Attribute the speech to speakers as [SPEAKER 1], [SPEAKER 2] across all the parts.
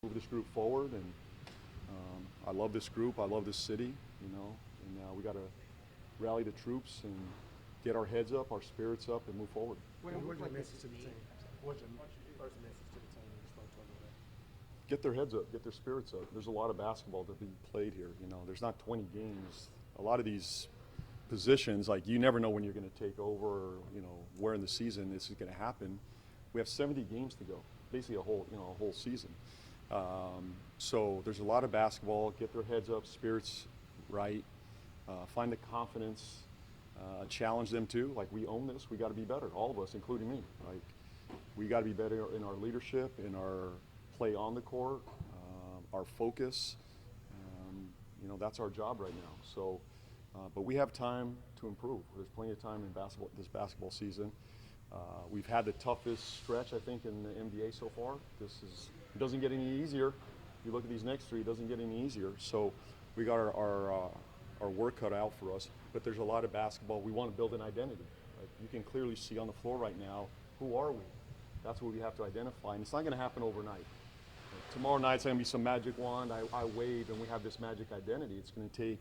[SPEAKER 1] move this group forward. And I love this group. I love this city, you know, and we got to rally the troops and get our heads up, our spirits up, and move forward.
[SPEAKER 2] What's your message to the team? What's your first message to the team when you start talking about that?
[SPEAKER 1] Get their heads up, get their spirits up. There's a lot of basketball to be played here. You know, there's not 20 games. A lot of these positions, like you never know when you're going to take over, or, you know, where in the season this is going to happen. We have 70 games to go, basically a whole season. So there's a lot of basketball. Get their heads up, spirits right, find the confidence, challenge them too. Like, we own this. We got to be better, all of us, including me. Like, we got to be better in our leadership, in our play on the court, our focus. You know, that's our job right now. So, but we have time to improve. There's plenty of time in this basketball season. We've had the toughest stretch, I think, in the NBA so far. It doesn't get any easier. You look at these next three, it doesn't get any easier. So we got our work cut out for us. But there's a lot of basketball. We want to build an identity. Like, you can clearly see on the floor right now, who are we? That's what we have to identify. And it's not going to happen overnight. Like, tomorrow night's going to be some magic wand. I wave and we have this magic identity. It's going to take,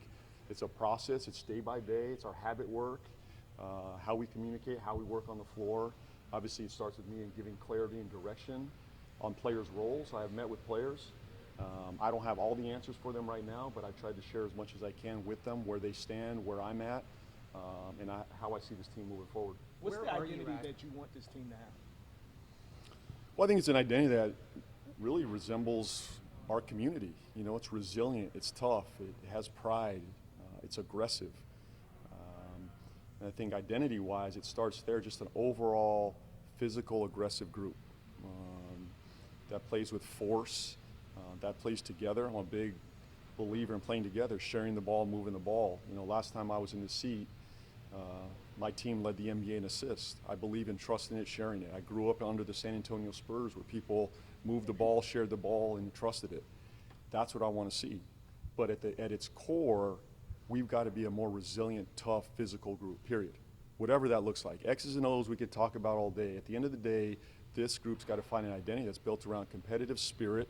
[SPEAKER 1] it's a process. It's day by day. It's our habit work, how we communicate, how we work on the floor. Obviously, it starts with me in giving clarity and direction on players' roles. I have met with players. I don't have all the answers for them right now, but I've tried to share as much as I can with them, where they stand, where I'm at, and how I see this team moving forward.
[SPEAKER 3] What's the identity that you want this team to have?
[SPEAKER 1] Well, I think it's an identity that really resembles our community. You know, it's resilient, it's tough, it has pride, it's aggressive. And I think identity-wise, it starts there, just an overall physical, aggressive group that plays with force, that plays together. I'm a big believer in playing together, sharing the ball, moving the ball. You know, last time I was in the seat, my team led the NBA in assists. I believe in trusting it, sharing it. I grew up under the San Antonio Spurs, where people moved the ball, shared the ball, and trusted it. That's what I want to see. But at its core, we've got to be a more resilient, tough, physical group, period. Whatever that looks like. X's and O's we could talk about all day. At the end of the day, this group's got to find an identity that's built around competitive spirit,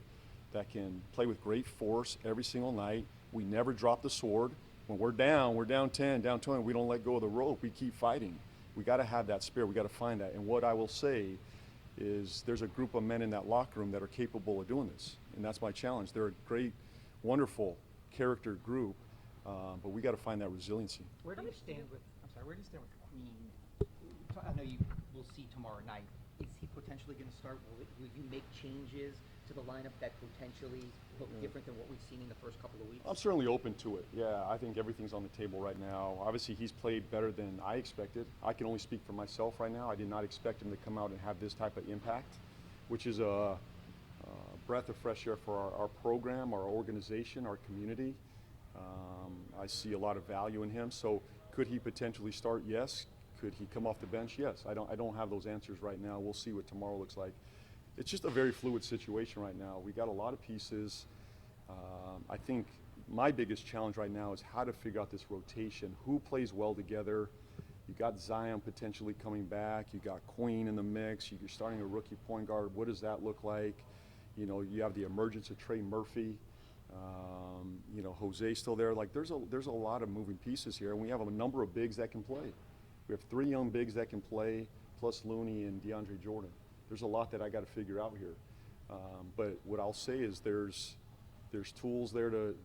[SPEAKER 1] that can play with great force every single night. We never drop the sword. When we're down 10, down 20, we don't let go of the rope. We keep fighting. We got to have that spirit. We got to find that. And what I will say is there's a group of men in that locker room that are capable of doing this. And that's my challenge. They're a great, wonderful character group, but we got to find that resiliency.
[SPEAKER 4] Where do you stand with Queen? I know you will see tomorrow night. Is he potentially going to start? Will you make changes to the lineup that potentially look different than what we've seen in the first couple of weeks?
[SPEAKER 1] I'm certainly open to it. Yeah, I think everything's on the table right now. Obviously, he's played better than I expected. I can only speak for myself right now. I did not expect him to come out and have this type of impact, which is a breath of fresh air for our program, our organization, our community. I see a lot of value in him. So could he potentially start? Yes. Could he come off the bench? Yes. I don't have those answers right now. We'll see what tomorrow looks like. It's just a very fluid situation right now. We got a lot of pieces. I think my biggest challenge right now is how to figure out this rotation. Who plays well together? You got Zion potentially coming back. You got Queen in the mix. You're starting a rookie point guard. What does that look like? You know, you have the emergence of Trey Murphy. You know, Jose's still there. Like, there's a lot of moving pieces here, and we have a number of bigs that can play. We have 3 young bigs that can play, plus Looney and DeAndre Jordan. There's a lot that I got to figure out here. But what I'll say is there's tools there to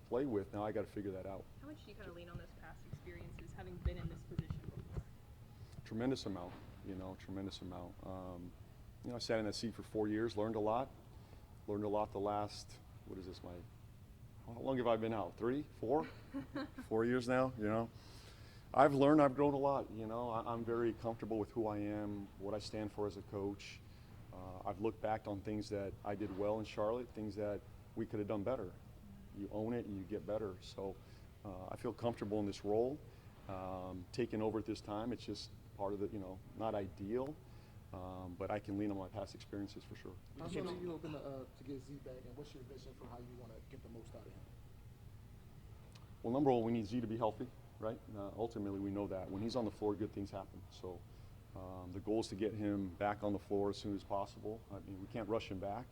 [SPEAKER 1] play with. Now I got to figure that out.
[SPEAKER 5] How much do you kind of lean on those past experiences, having been in this position before?
[SPEAKER 1] Tremendous amount, you know, tremendous amount. You know, I sat in that seat for 4 years, learned a lot. Learned a lot the last, how long have I been out? 3, 4? 4 years now, you know. I've learned, I've grown a lot, you know. I'm very comfortable with who I am, what I stand for as a coach. I've looked back on things that I did well in Charlotte, things that we could have done better. You own it and you get better. So I feel comfortable in this role. Taking over at this time, it's just part of the, you know, not ideal, but I can lean on my past experiences for sure.
[SPEAKER 2] How soon are you looking to get Z back, and what's your vision for how you want to get the most out of him?
[SPEAKER 1] Well, number one, we need Z to be healthy. Right? Ultimately, we know that. When he's on the floor, good things happen. So the goal is to get him back on the floor as soon as possible. I mean, we can't rush him back.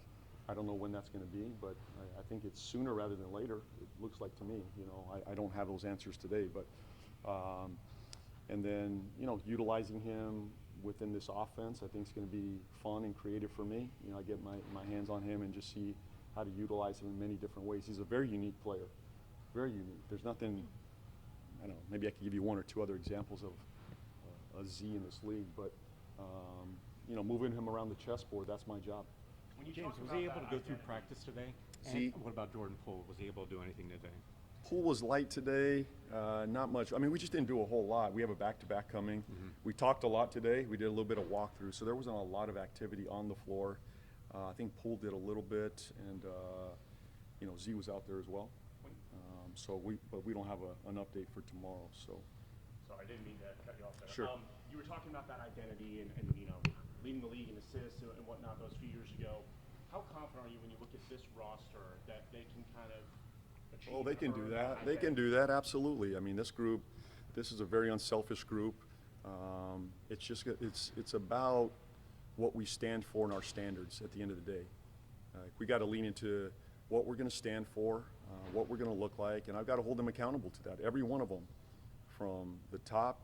[SPEAKER 1] I don't know when that's going to be, but I think it's sooner rather than later. It looks like to me. I don't have those answers today, but and then utilizing him within this offense, I think is going to be fun and creative for me. I get my hands on him and just see how to utilize him in many different ways. He's a very unique player, very unique. There's nothing. I don't know. Maybe I could give you one or two other examples of a Z in this league, but moving him around the chessboard, that's my job.
[SPEAKER 6] When you James, was he able to go through practice today?
[SPEAKER 1] See,
[SPEAKER 6] what about Jordan Poole? Was he able to do anything today?
[SPEAKER 1] Poole was light today, not much. I mean, we just didn't do a whole lot. We have a back-to-back coming.
[SPEAKER 6] Mm-hmm.
[SPEAKER 1] We talked a lot today. We did a little bit of walkthrough, so there wasn't a lot of activity on the floor. I think Poole did a little bit, and Z was out there as well. But we don't have an update for tomorrow. So.
[SPEAKER 7] Sorry, I didn't mean to cut you off there.
[SPEAKER 1] Sure.
[SPEAKER 7] You were talking about that identity and leading the league in assists and whatnot those few years ago. How confident are you when you look at this roster that they can kind of achieve?
[SPEAKER 1] Oh, they can do that. They
[SPEAKER 7] identity?
[SPEAKER 1] can do that, absolutely. I mean, this is a very unselfish group. It's about what we stand for and our standards at the end of the day. We got to lean into what we're going to stand for, what we're going to look like, and I've got to hold them accountable to that. Every one of them, from the top,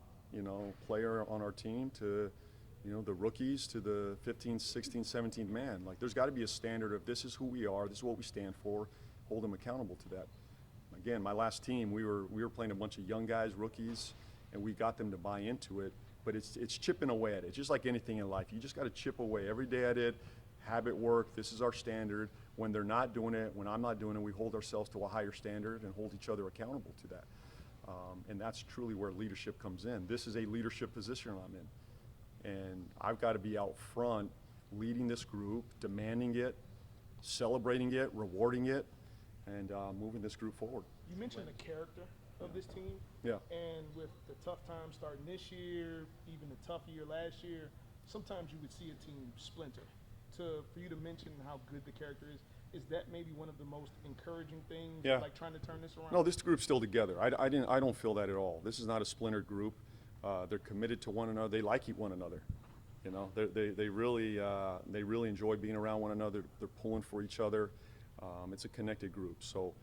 [SPEAKER 1] player on our team to, the rookies to the 15th, 16th, 17th man. Like, there's got to be a standard of this is who we are, this is what we stand for. Hold them accountable to that. Again, my last team, we were playing a bunch of young guys, rookies, and we got them to buy into it. But it's chipping away at it, just like anything in life. You just got to chip away every day at it. Habit work. This is our standard. When they're not doing it, when I'm not doing it, we hold ourselves to a higher standard and hold each other accountable to that. And that's truly where leadership comes in. This is a leadership position I'm in. And I've got to be out front, leading this group, demanding it, celebrating it, rewarding it, and moving this group forward.
[SPEAKER 3] You mentioned the character of this team.
[SPEAKER 1] Yeah.
[SPEAKER 3] And with the tough times starting this year, even the tough year last year, sometimes you would see a team splinter. For you to mention how good the character is that maybe one of the most encouraging things?
[SPEAKER 1] Yeah.
[SPEAKER 3] Like trying to turn this around?
[SPEAKER 1] No, this group's still together. I don't feel that at all. This is not a splintered group. They're committed to one another. They like one another. They really enjoy being around one another. They're pulling for each other. It's a connected group. So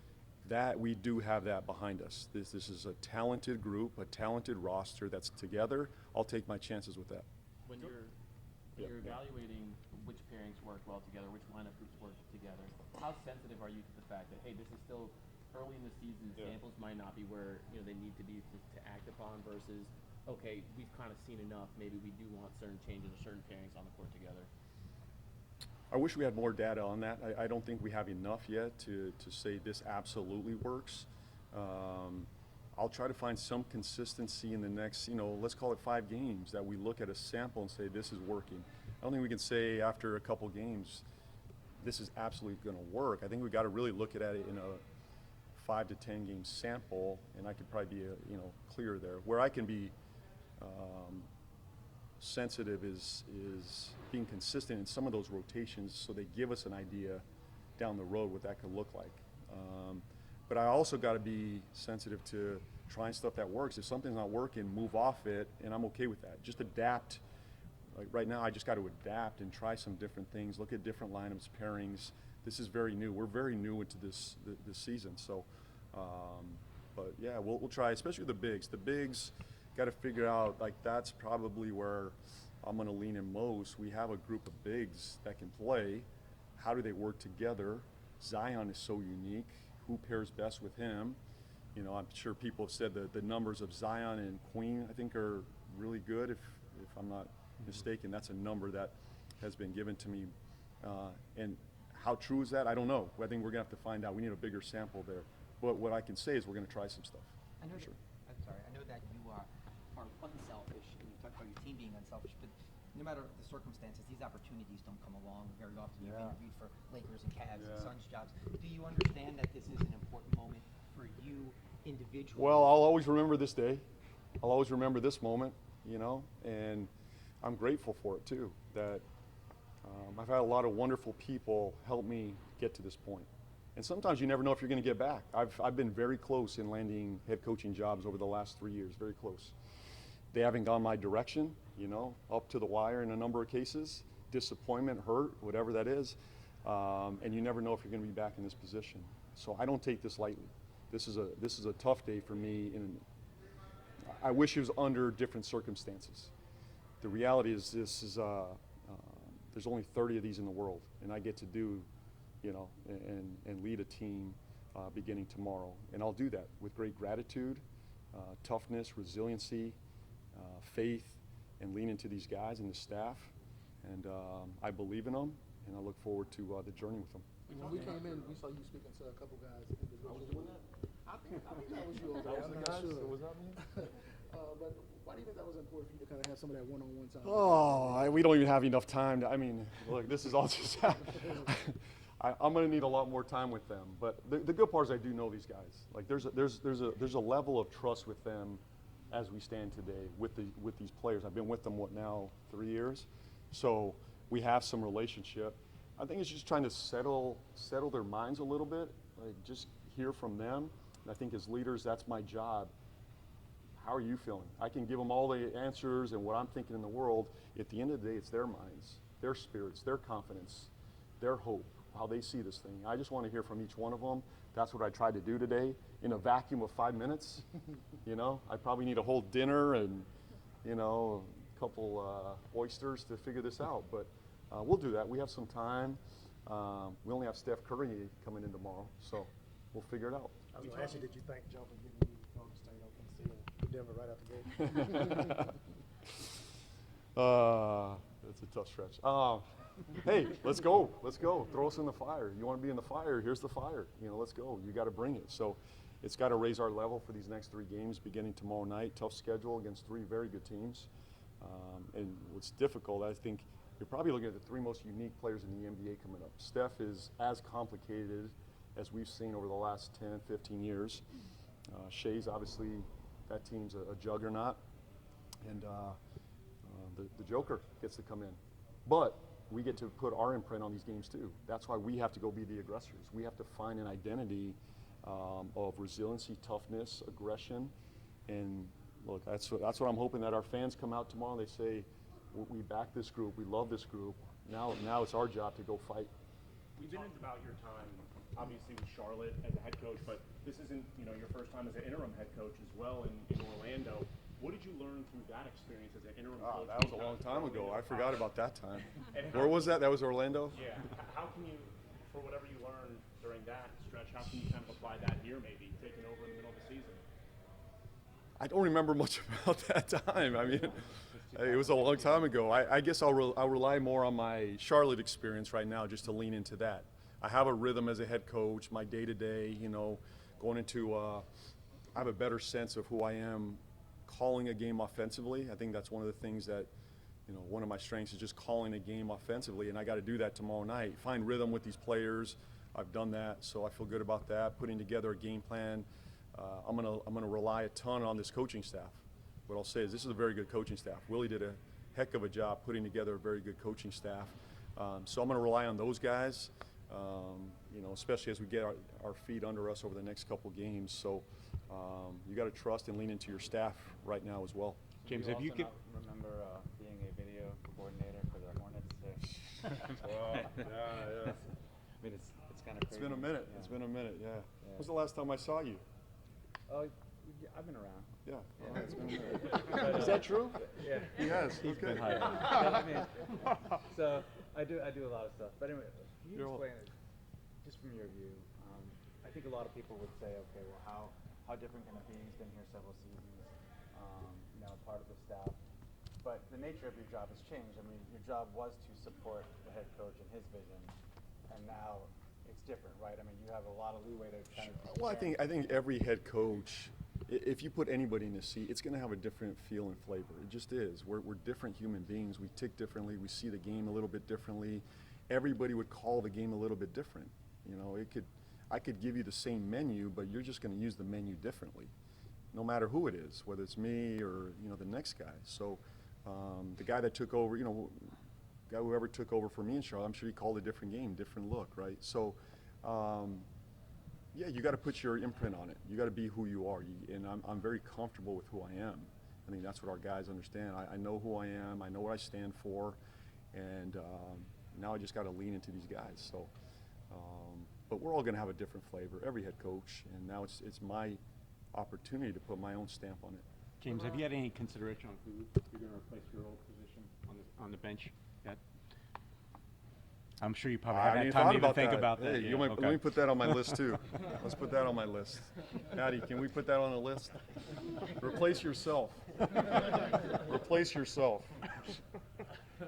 [SPEAKER 1] that we do have that behind us. This is a talented group, a talented roster that's together. I'll take my chances with that.
[SPEAKER 8] When you're evaluating which pairings work well together, which lineup groups work together, how sensitive are you to the fact that, hey, this is still early in the season, samples might not be where they need to be to act upon, versus, okay, we've kind of seen enough, maybe we do want certain changes or certain pairings on the court together?
[SPEAKER 1] I wish we had more data on that. I don't think we have enough yet to say this absolutely works. I'll try to find some consistency in the next, let's call it 5 games, that we look at a sample and say this is working. I don't think we can say after a couple games this is absolutely going to work. I think we've got to really look at it in a 5 to 10 game sample, and I could probably be clear there. Where I can be sensitive is being consistent in some of those rotations, so they give us an idea down the road what that could look like. But I also got to be sensitive to trying stuff that works. If something's not working, move off it, and I'm okay with that. Just adapt. Like right now, I just got to adapt and try some different things, look at different lineups, pairings. This is very new. We're very new into this season. So, but yeah, we'll try, especially the bigs. The bigs got to figure out, like, that's probably where I'm going to lean in most. We have a group of bigs that can play. How do they work together? Zion is so unique. Who pairs best with him? I'm sure people have said that the numbers of Zion and Queen, I think, are really good. If I'm not mistaken, that's a number that has been given to me. And how true is that? I don't know. I think we're going to have to find out. We need a bigger sample there. But what I can say is we're going to try some stuff.
[SPEAKER 4] I know
[SPEAKER 1] Sure.
[SPEAKER 4] I'm sorry. I know that you are unselfish, and you talked about your team being unselfish, but no matter the circumstances, these opportunities don't come along very often. You've interviewed for Lakers and Cavs and Suns jobs. Do you understand that this is an important moment for you individually?
[SPEAKER 1] Well, I'll always remember this day. I'll always remember this moment, and I'm grateful for it too, that I've had a lot of wonderful people help me get to this point. And sometimes you never know if you're going to get back. I've been very close in landing head coaching jobs over the last 3 years, very close. They haven't gone my direction, up to the wire in a number of cases. Disappointment, hurt, whatever that is. and you never know if you're going to be back in this position. So I don't take this lightly. This is a tough day for me, and I wish it was under different circumstances. The reality is there's only 30 of these in the world, and I get to do, and lead a team beginning tomorrow. And I'll do that with great gratitude, toughness, resiliency, faith, and lean into these guys and the staff. And I believe in them, and I look forward to the journey with them.
[SPEAKER 2] When we came in, we saw you speaking to a couple guys individually. I think that was you over there. I'm not sure.
[SPEAKER 1] Was that me?
[SPEAKER 2] But why do you think that was important for you to kind of have some of that one-on-one time?
[SPEAKER 1] We don't even have enough time. Look, this is all just. I'm going to need a lot more time with them. But the good part is I do know these guys. Like there's a level of trust with them as we stand today with these players. I've been with them 3 years, so we have some relationship. I think it's just trying to settle their minds a little bit. Like just hear from them. And I think as leaders, that's my job. How are you feeling? I can give them all the answers and what I'm thinking in the world. At the end of the day, it's their minds, their spirits, their confidence, their hope, how they see this thing. I just want to hear from each one of them. That's what I tried to do today in a vacuum of 5 minutes. I probably need a whole dinner and, a couple oysters to figure this out. But we'll do that. We have some time. We only have Steph Curry coming in tomorrow, so we'll figure it out.
[SPEAKER 2] I was going to ask you, did you think jumping getting you Golden State OKC and Denver right out the gate?
[SPEAKER 1] That's a tough stretch. Hey, let's go. Let's go. Throw us in the fire. You want to be in the fire? Here's the fire. Let's go. You got to bring it. So it's got to raise our level for these next 3 games beginning tomorrow night. Tough schedule against 3 very good teams. And what's difficult, I think, you're probably looking at the 3 most unique players in the NBA coming up. Steph is as complicated as we've seen over the last 10, 15 years. Shea's obviously, that team's a juggernaut. And the Joker gets to come in. But we get to put our imprint on these games too. That's why we have to go be the aggressors. We have to find an identity of resiliency, toughness, aggression. And look, that's what I'm hoping, that our fans come out tomorrow and they say, we back this group, we love this group. Now it's our job to go fight.
[SPEAKER 7] We talked about your time, obviously, with Charlotte as a head coach, but this isn't, your first time as an interim head coach as well in Orlando. What did you learn through that experience as an interim coach?
[SPEAKER 1] That was a long time ago. I forgot about that time. Where was that? That was Orlando?
[SPEAKER 7] Yeah. How can you, for whatever you learned during that stretch, how can you kind of apply that here maybe, taking over in the middle of the season?
[SPEAKER 1] I don't remember much about that time. It was a long time ago. I guess I'll rely more on my Charlotte experience right now just to lean into that. I have a rhythm as a head coach, my day-to-day, going into I have a better sense of who I am calling a game offensively. I think that's one of the things that, one of my strengths is just calling a game offensively, and I got to do that tomorrow night. Find rhythm with these players. I've done that, so I feel good about that. Putting together a game plan. I'm gonna rely a ton on this coaching staff. What I'll say is this is a very good coaching staff. Willie did a heck of a job putting together a very good coaching staff. So I'm gonna rely on those guys, especially as we get our feet under us over the next couple games. So you got to trust and lean into your staff right now as well.
[SPEAKER 6] James,
[SPEAKER 9] Do
[SPEAKER 6] have you
[SPEAKER 9] remember being a video coordinator for the Hornets?
[SPEAKER 1] Yeah.
[SPEAKER 9] It's kind of crazy.
[SPEAKER 1] It's been a minute.
[SPEAKER 9] Yeah.
[SPEAKER 1] It's been a minute. Yeah. When was the last time I saw you?
[SPEAKER 9] Oh, I've been around.
[SPEAKER 1] Yeah. It's been a minute. Is that true?
[SPEAKER 9] Yeah.
[SPEAKER 1] He has.
[SPEAKER 6] He's
[SPEAKER 1] Okay.
[SPEAKER 6] been hired.
[SPEAKER 9] So I do a lot of stuff. But anyway, can you
[SPEAKER 1] You're
[SPEAKER 9] explain it just from your view? I think a lot of people would say, okay, well, how different can it be? He's been here several seasons, part of the staff. But the nature of your job has changed. Your job was to support the head coach and his vision, and now it's different, right? You have a lot of leeway to kind of.
[SPEAKER 1] Well, I think every head coach, if you put anybody in a seat, it's going to have a different feel and flavor. It just is. We're different human beings. We tick differently. We see the game a little bit differently. Everybody would call the game a little bit different. I could give you the same menu, but you're just going to use the menu differently, no matter who it is, whether it's me or the next guy. So the guy that took over, whoever took over for me in Charlotte, I'm sure he called a different game, different look, right? So you got to put your imprint on it. You got to be who you are, and I'm very comfortable with who I am. I think that's what our guys understand. I know who I am. I know what I stand for, and Now I just got to lean into these guys. So, but we're all going to have a different flavor, every head coach, and now it's my opportunity to put my own stamp on it.
[SPEAKER 6] James, have you had any consideration on who you're going to replace your old position on the bench yet? I'm sure you probably haven't had time to even think about that.
[SPEAKER 1] Hey,
[SPEAKER 6] Yeah,
[SPEAKER 1] let me put that on my list too. Let's put that on my list. Patty, can we put that on the list? Replace yourself. Replace yourself. I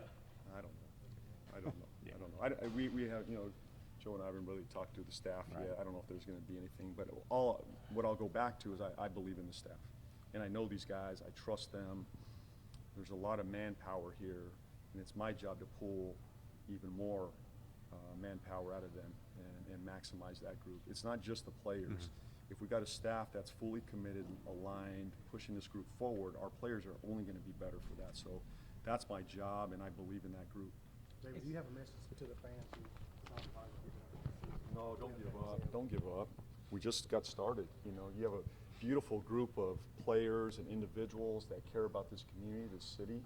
[SPEAKER 1] don't know. We have, Joe and I haven't really talked to the staff yet. I don't know if there's going to be anything, but what I'll go back to is I believe in the staff. And I know these guys. I trust them. There's a lot of manpower here, and it's my job to pull even more manpower out of them and maximize that group. It's not just the players. If we got a staff that's fully committed, aligned, pushing this group forward, our players are only going to be better for that. So that's my job, and I believe in that group.
[SPEAKER 2] David, do you have a message to the fans who sound like
[SPEAKER 1] No, don't give up. Don't give up. We just got started. You have a beautiful group of players and individuals that care about this community, this city,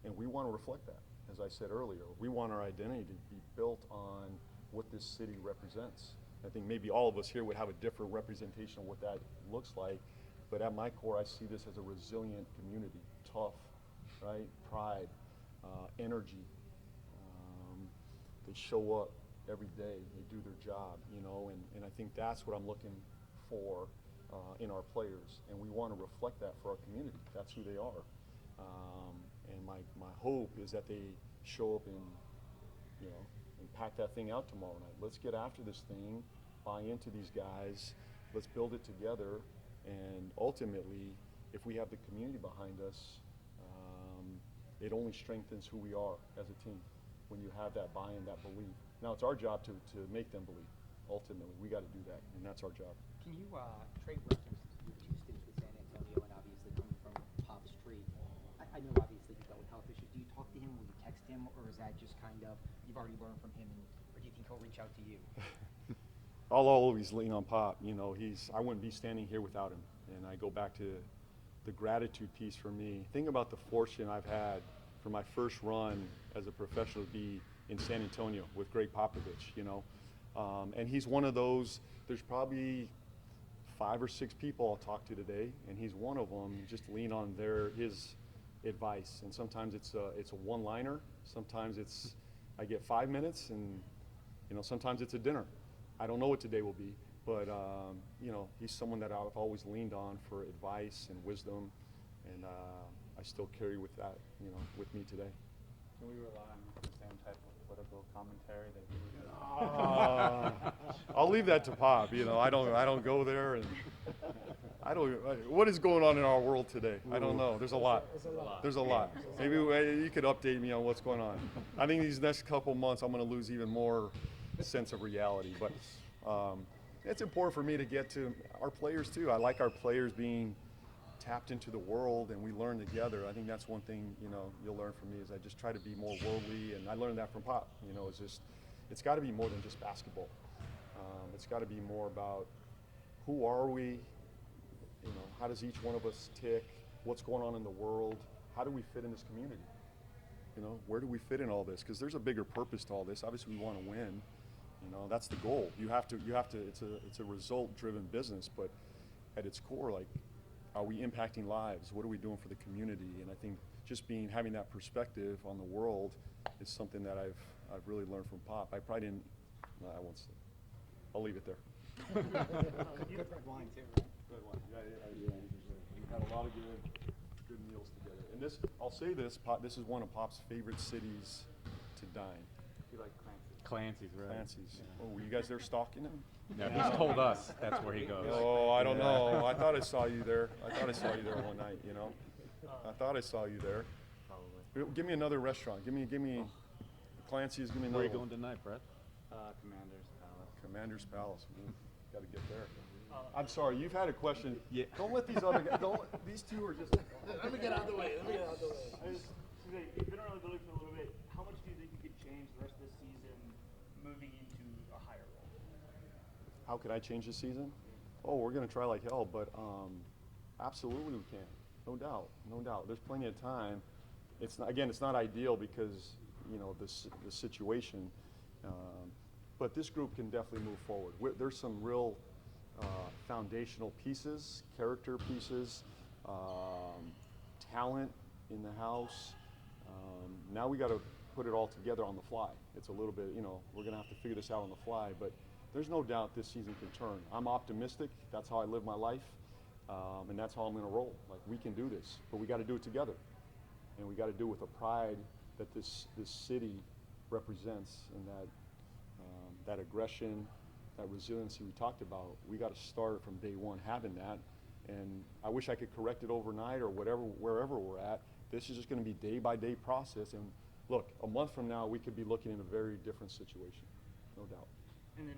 [SPEAKER 1] and we want to reflect that. As I said earlier, we want our identity to be built on what this city represents. I think maybe all of us here would have a different representation of what that looks like, but at my core, I see this as a resilient community, tough, right? Pride, energy. They show up every day, they do their job, and I think that's what I'm looking for in our players, and we want to reflect that for our community. That's who they are. And my hope is that they show up and pack that thing out tomorrow night. Let's get after this thing, buy into these guys, let's build it together, and ultimately, if we have the community behind us, it only strengthens who we are as a team when you have that buy-in, that belief. Now it's our job to make them believe. Ultimately, we got to do that, and that's our job.
[SPEAKER 4] Can you, Trey referenced your 2 stints with San Antonio and obviously coming from Pop Street. I know obviously he's dealt with health issues. Do you talk to him? Will you text him? Or is that just kind of, you've already learned from him, or do you think he'll reach out to you?
[SPEAKER 1] I'll always lean on Pop. I wouldn't be standing here without him. And I go back to the gratitude piece for me. Think about the fortune I've had for my first run as a professional to be in San Antonio with Greg Popovich, and he's one of those. There's probably 5 or 6 people I'll talk to today, and he's one of them. Just lean on his advice, and sometimes it's a one-liner. Sometimes I get 5 minutes, and sometimes it's a dinner. I don't know what today will be, but he's someone that I've always leaned on for advice and wisdom, and I still carry with that, with me today.
[SPEAKER 9] Can we rely on the same type of political commentary that you would?
[SPEAKER 1] I'll leave that to Pop. I don't go there, and what is going on in our world today? I don't know. There's a lot. There's a lot. Maybe you could update me on what's going on. I think these next couple months I'm going to lose even more sense of reality. But it's important for me to get to our players too. I like our players being tapped into the world, and we learn together. I think that's one thing you'll learn from me is I just try to be more worldly, and I learned that from Pop. It's got to be more than just basketball. It's got to be more about who are we, how does each one of us tick, what's going on in the world, how do we fit in this community, where do we fit in all this? Because there's a bigger purpose to all this. Obviously, we want to win. That's the goal. You have to. It's a result-driven business, but at its core, are we impacting lives? What are we doing for the community? And I think just having that perspective on the world is something that I've really learned from Pop. I probably didn't. I won't say. I'll leave it there.
[SPEAKER 4] Good wine too, right?
[SPEAKER 1] Good one. Yeah. We've had a lot of good meals together. And I'll say this, Pop. This is one of Pop's favorite cities to dine.
[SPEAKER 9] You like Clancy?
[SPEAKER 6] Clancy's, right?
[SPEAKER 1] Clancy's. Oh, were you guys there stalking him?
[SPEAKER 6] No, he's told us that's where he goes.
[SPEAKER 1] Oh, I don't know. I thought I saw you there. One night. I thought I saw you there.
[SPEAKER 9] Probably.
[SPEAKER 1] Give me another restaurant. Give me Clancy's. Give me another.
[SPEAKER 6] Where are you
[SPEAKER 1] one.
[SPEAKER 6] going tonight, Brett?
[SPEAKER 9] Commander's Palace.
[SPEAKER 1] Commander's Palace. Got to get there. I'm sorry. You've had a question.
[SPEAKER 6] Yeah.
[SPEAKER 1] Don't let these other guys. These two are just.
[SPEAKER 2] Let me get out of the way.
[SPEAKER 10] You've been around the building for a little bit. How much do you think you could change the rest of the season moving into a higher role?
[SPEAKER 1] How could I change this season? Oh, we're going to try like hell, but absolutely we can. No doubt. There's plenty of time. It's not ideal because you know, the situation. But this group can definitely move forward. There's some real foundational pieces, character pieces, talent in the house. Now we got to put it all together on the fly. It's a little bit, you know, we're going to have to figure this out on the fly, but there's no doubt this season can turn. I'm optimistic. That's how I live my life, and that's how I'm going to roll. Like, we can do this, but we got to do it together, and we got to do it with the pride that this city represents, and that aggression, that resiliency we talked about. We got to start from day one having that, and I wish I could correct it overnight or wherever we're at. This is just going to be day-by-day process, and look, a month from now, we could be looking in a very different situation, no doubt.
[SPEAKER 10] And then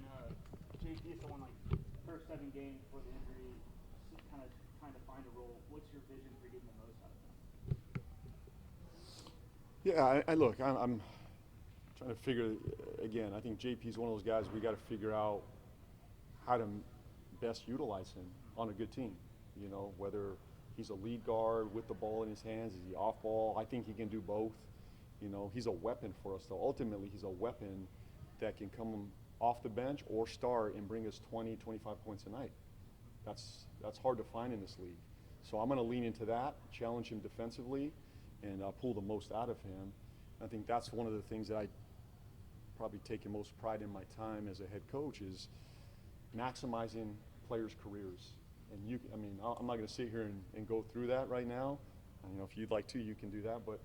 [SPEAKER 10] JP is someone like first 7 games before the injury, kind of trying to find a role. What's your vision for getting the most out of him?
[SPEAKER 1] Yeah, I look, I'm trying to figure, again, I think JP's one of those guys we got to figure out how to best utilize him on a good team. You know, whether he's a lead guard with the ball in his hands, is he off ball? I think he can do both. You know, he's a weapon for us, though. Ultimately, he's a weapon that can come off the bench or start and bring us 20, 25 points a night. That's hard to find in this league. So I'm going to lean into that, challenge him defensively, and pull the most out of him. I think that's one of the things that I probably taken most pride in my time as a head coach is maximizing players' careers. And I mean, I'm not going to sit here and go through that right now. You know, if you'd like to, you can do that. But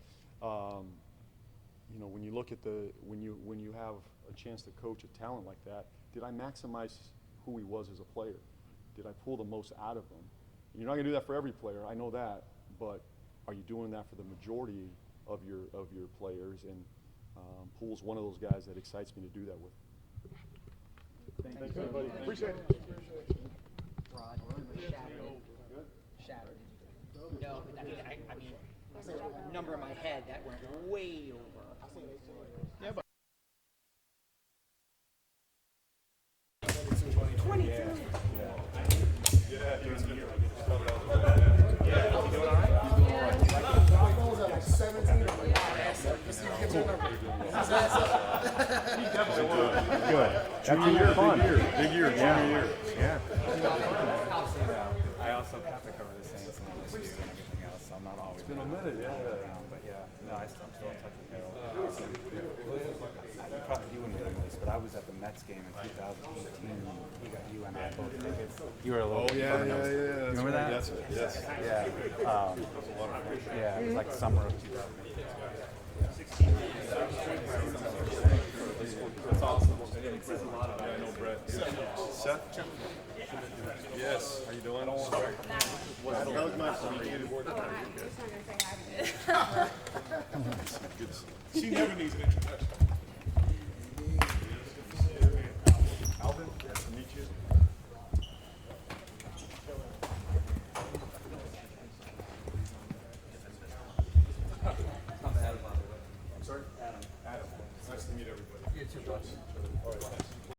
[SPEAKER 1] you know, when you look at when you have a chance to coach a talent like that, did I maximize who he was as a player? Did I pull the most out of him? You're not going to do that for every player, I know that, but are you doing that for the majority of your players? And Poole's one of those guys that excites me to do that with.
[SPEAKER 3] Thanks, everybody. Appreciate it.
[SPEAKER 4] Rod, shattered. No, but I mean, number in my head that went way over.
[SPEAKER 3] Yeah, but
[SPEAKER 2] 17.
[SPEAKER 1] Good. That's a year fun. Big year. Yeah.
[SPEAKER 9] I also have to cover the Saints and LSU and everything else, so I'm not always.
[SPEAKER 1] It's been a minute, yeah.
[SPEAKER 9] But yeah, no, I'm still in touch with Harold. You wouldn't know this, but I was at the Mets game in 2018. You and I both tickets. You were a little.
[SPEAKER 1] Oh yeah.
[SPEAKER 9] Remember that?
[SPEAKER 1] Yes.
[SPEAKER 9] Yeah. Yeah, it was like summer of 2018.
[SPEAKER 1] That's awesome. It says a lot about it. I know Brett. Seth? Yes. How you doing? That was my son.
[SPEAKER 3] she never needs an introduction.
[SPEAKER 1] Alvin, nice to meet you. I'm sorry? Adam. Nice to meet everybody. You too, boss.